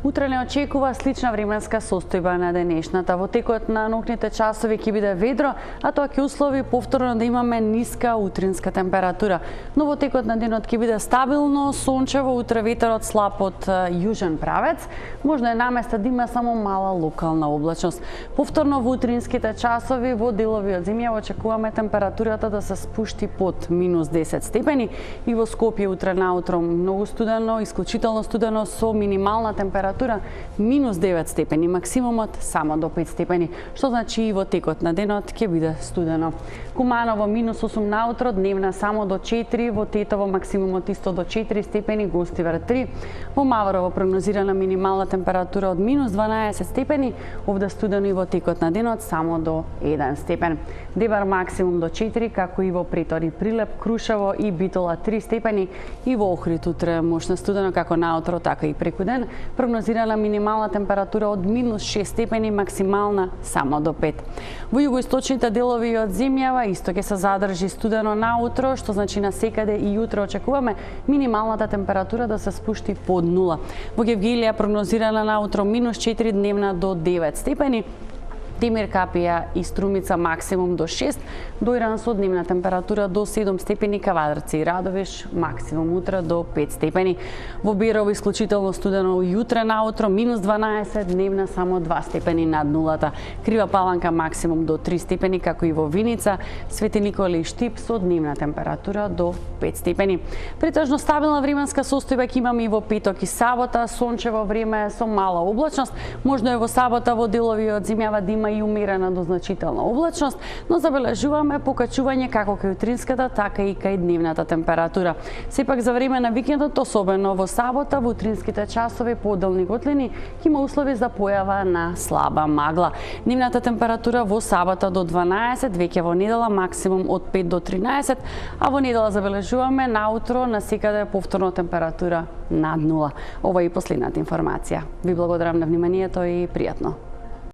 Утре не очекува слична временска состојба на денешната. Во текот на ноќните часови ќе биде ведро, а тоа ќе услови повторно да имаме ниска утринска температура. Но во текот на денот ќе биде стабилно, сончево, утре ветерот слаб од јужен правец. Можно е наместа да има само мала локална облачност. Повторно во утринските часови во делови од земја очекуваме температурата да се спушти под минус 10 степени и во Скопје утре наутро многу студено, исклучително студено со минимална температура минус 9 степени, максимумот само до 5 степени, што значи и во текот на денот ќе биде студено. Куманово минус 8 наутро, дневна само до 4, во Тетово максимумот исто до 4 степени, Гостивар 3. Во Маврово прогнозирана минимална температура од минус 12 степени, овде студено и во текот на денот само до 1 степен. Девар максимум до 4, како и во Претори, Прилеп, Крушево и Битола 3 степени и во Охрид утре мощно студено како наутро, така и преку ден. Прогнозирана минимална температура од минус 6 степени, максимална само до 5. Во југоисточните делови од земјава исто ќе се задржи студено наутро, што значи на секаде и утре очекуваме минималната температура да се спушти под 0. Во Гевгелија прогнозирана наутро минус 4, дневна до 9 степени. Темир, Капија и Струмица максимум до 6, Дојран со дневна температура до 7 степени, Кавадарци и Радовиш максимум утре до 5 степени. Во Берово исклучително студено јутре наутро минус 12, дневна само 2 степени над нулата. Крива Паланка максимум до 3 степени, како и во Виница, Свети Никола и Штип со дневна температура до 5 степени. Претежно стабилна временска состојба ќе имаме и во петок и сабота, сончево време со мала облачност. Можно е во сабота во делови од земјава да има и умерена до значителна облачност, но забележуваме покачување како кај утринската, така и кај дневната температура. Сепак за време на викендот, особено во сабота, во утринските часови поделни готлини, ќе има услови за појава на слаба магла. Дневната температура во сабота до 12, веќе во недела максимум од 5 до 13, а во недела забележуваме наутро на секаде повторно температура над 0. Ова е и последната информација. Ви благодарам на вниманието и пријатно.